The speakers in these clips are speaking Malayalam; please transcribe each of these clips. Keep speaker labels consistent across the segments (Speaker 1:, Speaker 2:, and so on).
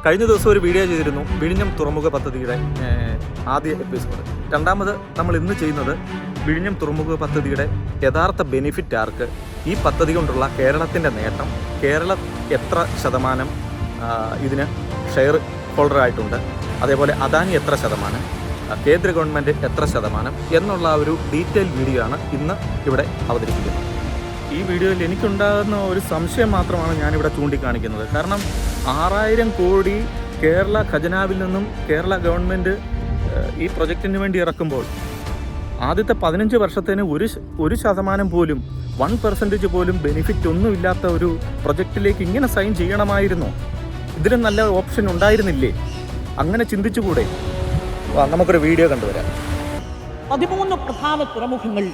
Speaker 1: കഴിഞ്ഞ ദിവസം ഒരു വീഡിയോ ചെയ്തിരുന്നു വിഴിഞ്ഞം തുറമുഖ പദ്ധതിയുടെ ആദ്യ എപ്പിസോഡ്. രണ്ടാമത് നമ്മൾ ഇന്ന് ചെയ്യുന്നത് വിഴിഞ്ഞം തുറമുഖ പദ്ധതിയുടെ യഥാർത്ഥ ബെനിഫിറ്റ് ആർക്ക്, ഈ പദ്ധതി കൊണ്ടുള്ള കേരളത്തിൻ്റെ നേട്ടം, കേരളം എത്ര ശതമാനം ഇതിന് ഷെയർ ഹോൾഡറായിട്ടുണ്ട്, അതേപോലെ അദാനി എത്ര ശതമാനം, കേന്ദ്ര ഗവൺമെൻറ് എത്ര ശതമാനം എന്നുള്ള ഒരു ഡീറ്റെയിൽ വീഡിയോ ആണ് ഇന്ന് ഇവിടെ അവതരിപ്പിക്കുന്നത്. ഈ വീഡിയോയിൽ എനിക്കുണ്ടാകുന്ന ഒരു സംശയം മാത്രമാണ് ഞാനിവിടെ ചൂണ്ടിക്കാണിക്കുന്നത്. കാരണം 6000 കോടി കേരള ഖജനാവിൽ നിന്നും കേരള ഗവൺമെൻറ് ഈ പ്രൊജക്റ്റിന് വേണ്ടി ഇറക്കുമ്പോൾ ആദ്യത്തെ 15 വർഷത്തിന് ഒരു ശതമാനം പോലും 1% പോലും ബെനിഫിറ്റ് ഒന്നുമില്ലാത്ത ഒരു പ്രൊജക്റ്റിലേക്ക് ഇങ്ങനെ സൈൻ ചെയ്യണമായിരുന്നോ? ഇതിലും നല്ല ഓപ്ഷൻ ഉണ്ടായിരുന്നില്ലേ? അങ്ങനെ ചിന്തിച്ചുകൂടെ? നമുക്കൊരു വീഡിയോ കണ്ടുവരാം.
Speaker 2: 13 പ്രധാന തുറമുഖങ്ങൾ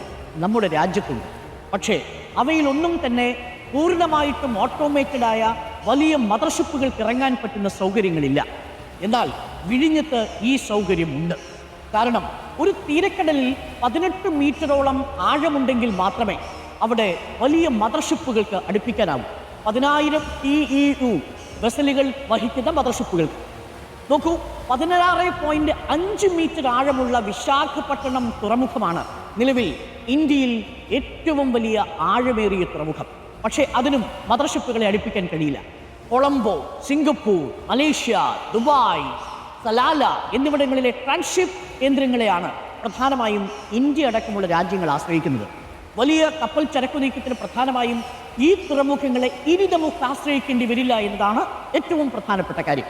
Speaker 2: നമ്മുടെ രാജ്യത്തുണ്ട്. പക്ഷേ അവയിലൊന്നും തന്നെ പൂർണ്ണമായിട്ടും ഓട്ടോമേറ്റഡായ വലിയ മദർഷിപ്പുകൾക്ക് ഇറങ്ങാൻ പറ്റുന്ന സൗകര്യങ്ങളില്ല. എന്നാൽ വിഴിഞ്ഞത്ത് ഈ സൗകര്യമുണ്ട്. കാരണം ഒരു തീരക്കടലിൽ 18 മീറ്ററോളം ആഴമുണ്ടെങ്കിൽ മാത്രമേ അവിടെ വലിയ മദർഷിപ്പുകൾക്ക് അടുപ്പിക്കാനാവൂ. 10,000 TEU വെസലുകൾ വഹിക്കുന്ന മദർഷിപ്പുകൾക്ക്. നോക്കൂ, 16.5 മീറ്റർ ആഴമുള്ള വിശാഖപട്ടണം തുറമുഖമാണ് നിലവിൽ ഇന്ത്യയിൽ ഏറ്റവും വലിയ ആഴമേറിയ തുറമുഖം. പക്ഷേ അതിനും മദർഷിപ്പുകളെ അടുപ്പിക്കാൻ കഴിയില്ല. Colombo, Singapore, Malaysia, Dubai, Salalah എന്നിവിടങ്ങളിലെ ട്രാൻസ്ഷിപ്പ് കേന്ദ്രങ്ങളെയാണ് പ്രധാനമായും ഇന്ത്യ അടക്കമുള്ള രാജ്യങ്ങൾ ആശ്രയിക്കുന്നത്. വലിയ കപ്പൽ ചരക്കു നീക്കത്തിന് പ്രധാനമായും ഈ തുറമുഖങ്ങളെ ഇനി നമുക്ക് ആശ്രയിക്കേണ്ടി വരില്ല എന്നതാണ് ഏറ്റവും പ്രധാനപ്പെട്ട കാര്യം.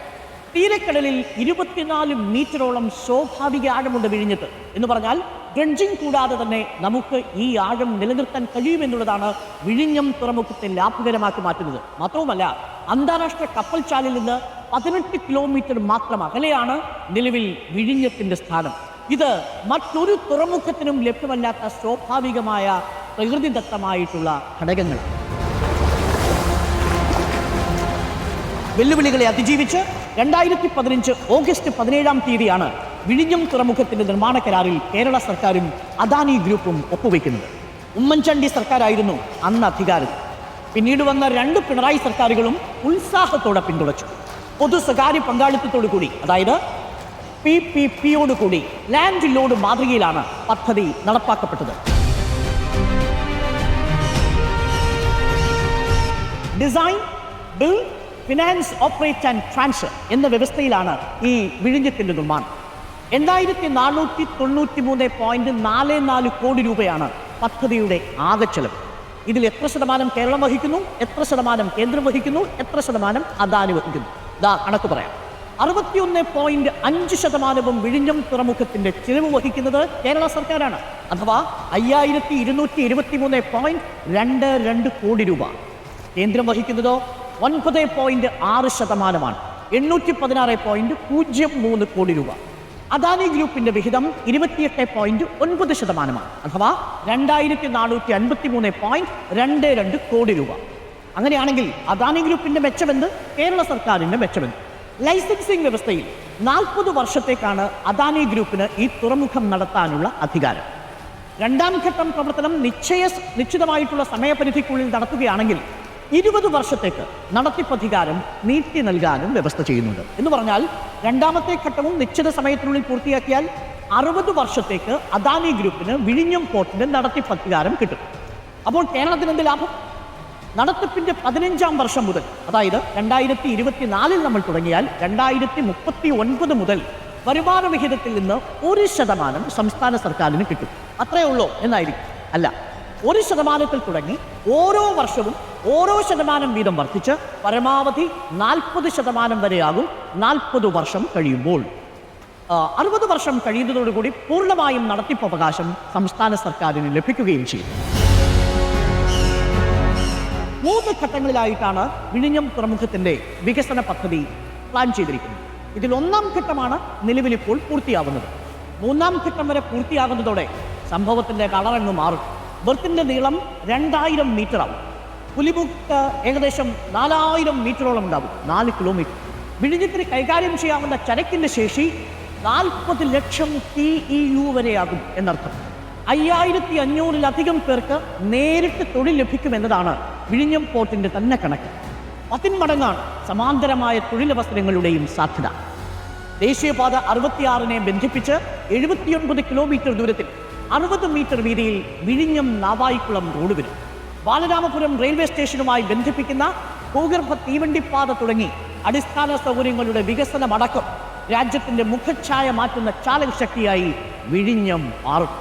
Speaker 2: തീരക്കടലിൽ 24 മീറ്ററോളം സ്വാഭാവിക ആഴമുണ്ട് വിഴിഞ്ഞത്ത്. എന്ന് പറഞ്ഞാൽ ഡ്രഡ്ജിംഗ് കൂടാതെ തന്നെ നമുക്ക് ഈ ആഴം നിലനിർത്താൻ കഴിയുമെന്നുള്ളതാണ് വിഴിഞ്ഞം തുറമുഖത്തെ ലാഭകരമാക്കി മാറ്റുന്നത്. മാത്രവുമല്ല, അന്താരാഷ്ട്ര കപ്പൽ ചാലിൽ നിന്ന് 18 കിലോമീറ്റർ മാത്രം അകലെയാണ് നിലവിൽ വിഴിഞ്ഞത്തിന്റെ സ്ഥാനം. ഇത് മറ്റൊരു തുറമുഖത്തിനും ലഭ്യമല്ലാത്ത സ്വാഭാവികമായ പ്രകൃതിദത്തമായിട്ടുള്ള ഘടകങ്ങളാണ്. വെല്ലുവിളികളെ അതിജീവിച്ച് 2015 ഓഗസ്റ്റ് 17-ാം തീയതിയാണ് വിഴിഞ്ഞം തുറമുഖത്തിന്റെ നിർമ്മാണ കരാറിൽ കേരള സർക്കാരും അദാനി ഗ്രൂപ്പും ഒപ്പുവെക്കുന്നത്. ഉമ്മൻചാണ്ടി സർക്കാരായിരുന്നു അന്ന് അധികാരത്തിൽ. പിന്നീട് വന്ന 2 പിണറായി സർക്കാരുകളും ഉത്സാഹത്തോടെ പിന്തുണച്ചു. പൊതു സ്വകാര്യ പങ്കാളിത്തത്തോടു കൂടി, അതായത് PPP കൂടി ലാൻഡ് ലോഡ് മാതൃകയിലാണ് പദ്ധതി നടപ്പാക്കപ്പെട്ടത്. Design, build, finance, operate and transfer എന്ന വ്യവസ്ഥയിലാണ് ഈ വിഴിഞ്ഞത്തിന്റെ നിർമ്മാണം. 8493.44 കോടി രൂപയാണ് പദ്ധതിയുടെ ആകെ ചെലവ്. ഇതിൽ എത്ര ശതമാനം കേരളം വഹിക്കുന്നു, എത്ര ശതമാനം കേന്ദ്രം വഹിക്കുന്നു, എത്ര ശതമാനം അദാനി വഹിക്കുന്നു? കണക്ക് പറയാം. 61.5% വിഴിഞ്ഞം തുറമുഖത്തിന്റെ ചെലവ് വഹിക്കുന്നത് കേരള സർക്കാരാണ്. അഥവാ 5223.22 കോടി രൂപ. കേന്ദ്രം വഹിക്കുന്നതോ 9.6%, 816.03 കോടി രൂപ. അദാനി ഗ്രൂപ്പിന്റെ വിഹിതം 28.9%, അഥവാ 2453.22 കോടി രൂപ. അങ്ങനെയാണെങ്കിൽ അദാനി ഗ്രൂപ്പിന്റെ മെച്ചമെന്ത്, കേരള സർക്കാരിന്റെ മെച്ചമെന്ത്? ലൈസൻസിംഗ് വ്യവസ്ഥയിൽ 40 വർഷത്തേക്കാണ് അദാനി ഗ്രൂപ്പിന് ഈ തുറമുഖം നടത്താനുള്ള അധികാരം. 2ാം ഘട്ടം പ്രവർത്തനം നിശ്ചിതമായിട്ടുള്ള സമയപരിധിക്കുള്ളിൽ നടത്തുകയാണെങ്കിൽ 20 വർഷത്തേക്ക് നടത്തിപ്പധികാരം നീട്ടി നൽകാനും വ്യവസ്ഥ ചെയ്യുന്നുണ്ട്. എന്ന് പറഞ്ഞാൽ 2ാമത്തെ ഘട്ടവും നിശ്ചിത സമയത്തിനുള്ളിൽ പൂർത്തിയാക്കിയാൽ 60 വർഷത്തേക്ക് അദാനി ഗ്രൂപ്പിന് വിഴിഞ്ഞം പോർട്ടിന്റെ നടത്തിപ്പധികാരം കിട്ടും. അപ്പോൾ കേരളത്തിന് എന്ത് ലാഭം? നടത്തിപ്പിന്റെ 15-ാം വർഷം മുതൽ, അതായത് 2024 നമ്മൾ തുടങ്ങിയാൽ 2039 മുതൽ വരുമാന വിഹിതത്തിൽ നിന്ന് 1% സംസ്ഥാന സർക്കാരിന് കിട്ടും. അത്രയേ ഉള്ളൂ എന്നായിരിക്കും? അല്ല, 1% തുടങ്ങി ഓരോ വർഷവും 1% വീതം വർദ്ധിച്ച് പരമാവധി 40% വരെയാകും 40 വർഷം കഴിയുമ്പോൾ. 60 വർഷം കഴിയുന്നതോടുകൂടി പൂർണ്ണമായും നടത്തിപ്പ് അവകാശം സംസ്ഥാന സർക്കാരിന് ലഭിക്കുകയും ചെയ്യും. 3 ഘട്ടങ്ങളിലായിട്ടാണ് വിഴിഞ്ഞം തുറമുഖത്തിന്റെ വികസന പദ്ധതി പ്ലാൻ ചെയ്തിരിക്കുന്നത്. ഇതിൽ 1ാം ഘട്ടമാണ് നിലവിലിപ്പോൾ പൂർത്തിയാവുന്നത്. 3ാം ഘട്ടം വരെ പൂർത്തിയാകുന്നതോടെ സംഭവത്തിന്റെ കളറങ്ങ് മാറും. ബെർത്തിന്റെ നീളം 2000 മീറ്റർ ആവും. പുലിമുക്ക് ഏകദേശം 4000 മീറ്ററോളം ഉണ്ടാവും, 4 കിലോമീറ്റർ. വിഴിഞ്ഞത്തിന് കൈകാര്യം ചെയ്യാവുന്ന ചരക്കിന്റെ ശേഷി 40 ലക്ഷം TEU വരെയാകും എന്നർത്ഥം. 5500-ലധികം പേർക്ക് നേരിട്ട് തൊഴിൽ ലഭിക്കുമെന്നതാണ് വിഴിഞ്ഞം പോർട്ടിന്റെ തന്നെ കണക്ക്. 10 മടങ്ങാണ് സമാന്തരമായ തൊഴിലവസരങ്ങളുടെയും സാധ്യത. ദേശീയപാത 66 ബന്ധിപ്പിച്ച് 79 കിലോമീറ്റർ ദൂരത്തിൽ 60 മീറ്റർ വീതിയിൽ വിഴിഞ്ഞം നാവായിക്കുളം റോഡ് വരും. ബാലരാമപുരം റെയിൽവേ സ്റ്റേഷനുമായി ബന്ധിപ്പിക്കുന്ന ഭൂഗർഭ തീവണ്ടിപ്പാത തുടങ്ങി അടിസ്ഥാന സൗകര്യങ്ങളുടെ വികസനമടക്കം രാജ്യത്തിന്റെ മുഖച്ഛായ മാറ്റുന്ന ചാലകശക്തിയായി വിഴിഞ്ഞം മാറും.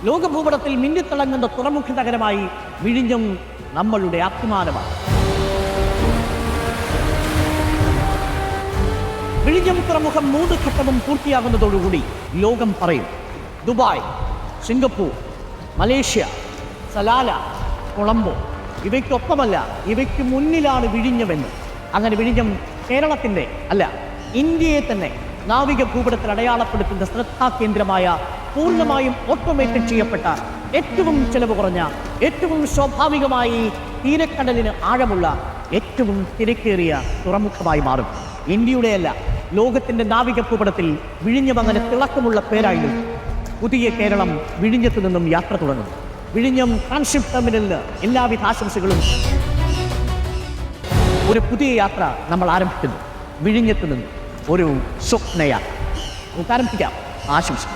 Speaker 2: ലോകഭൂപടത്തിൽ മിന്നിത്തിളങ്ങുന്ന തുറമുഖ നഗരമായി വിഴിഞ്ഞം നമ്മളുടെ അഭിമാനമാണ്. വിഴിഞ്ഞം തുറമുഖം 3 ഘട്ടവും പൂർത്തിയാകുന്നതോടുകൂടി ലോകം പറയും Dubai, Singapore, Malaysia, Salalah, Colombo ഇവയ്ക്കൊപ്പമല്ല, ഇവയ്ക്ക് മുന്നിലാണ് വിഴിഞ്ഞമെന്ന്. അങ്ങനെ വിഴിഞ്ഞം കേരളത്തിൻ്റെ അല്ല, ഇന്ത്യയെ തന്നെ നാവിക ഭൂപടത്തിൽ അടയാളപ്പെടുത്തുന്ന ശ്രദ്ധാകേന്ദ്രമായ, പൂർണ്ണമായും ഓട്ടോമേറ്റഡ് ചെയ്യപ്പെട്ട, ഏറ്റവും ചെലവ് കുറഞ്ഞ, ഏറ്റവും സ്വാഭാവികമായി തീരക്കടലിന് ആഴമുള്ള, ഏറ്റവും തിരക്കേറിയ തുറമുഖമായി മാറും. ഇന്ത്യയുടെയല്ല, ലോകത്തിൻ്റെ നാവിക ഭൂപടത്തിൽ വിഴിഞ്ഞം അങ്ങനെ തിളക്കമുള്ള പേരായിരുന്നു. പുതിയ കേരളം വിഴിഞ്ഞത്തു നിന്നും യാത്ര തുടങ്ങുന്നു. വിഴിഞ്ഞം ട്രാൻസ്ഷിപ്പ് ടെർമിനലിന് എല്ലാവിധ ആശംസകളും. ഒരു പുതിയ യാത്ര നമ്മൾ ആരംഭിക്കുന്നു. വിഴിഞ്ഞത്തു നിന്ന് ഒരു സ്വപ്നയാത്ര നമുക്ക് ആരംഭിക്കാം. ആശംസ.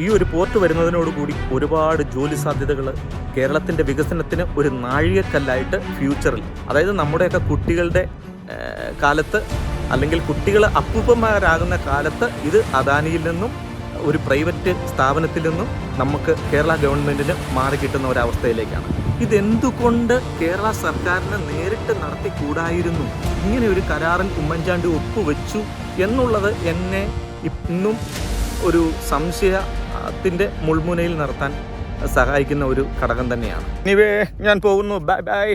Speaker 1: ഈ ഒരു പോർട്ട് വരുന്നതിനോടുകൂടി ഒരുപാട് ജോലി സാധ്യതകൾ കേരളത്തിൻ്റെ വികസനത്തിന് ഒരു നാഴികക്കല്ലായിട്ട് ഫ്യൂച്ചറിൽ, അതായത് നമ്മുടെയൊക്കെ കുട്ടികളുടെ കാലത്ത്, അല്ലെങ്കിൽ കുട്ടികൾ അപ്പൂപ്പന്മാരാകുന്ന കാലത്ത് ഇത് അദാനിയിൽ നിന്നും ഒരു പ്രൈവറ്റ് സ്ഥാപനത്തിൽ നിന്നും നമുക്ക് കേരള ഗവൺമെൻറ്റിന് മാറിക്കിട്ടുന്ന ഒരവസ്ഥയിലേക്കാണ്. ഇതെന്തുകൊണ്ട് കേരള സർക്കാരിന് നേരിട്ട് നടത്തിക്കൂടായിരുന്നു? ഇങ്ങനെ ഒരു കരാറിൽ ഉമ്മൻചാണ്ടി ഒപ്പുവെച്ചു എന്നുള്ളത് എന്നെ ഇന്നും ഒരു സംശയത്തിൻ്റെ മുൾമുനയിൽ നിർത്താൻ സഹായിക്കുന്ന ഒരു ഘടകം തന്നെയാണ്. ഇനിവേ ഞാൻ പോകുന്നു. Bye bye.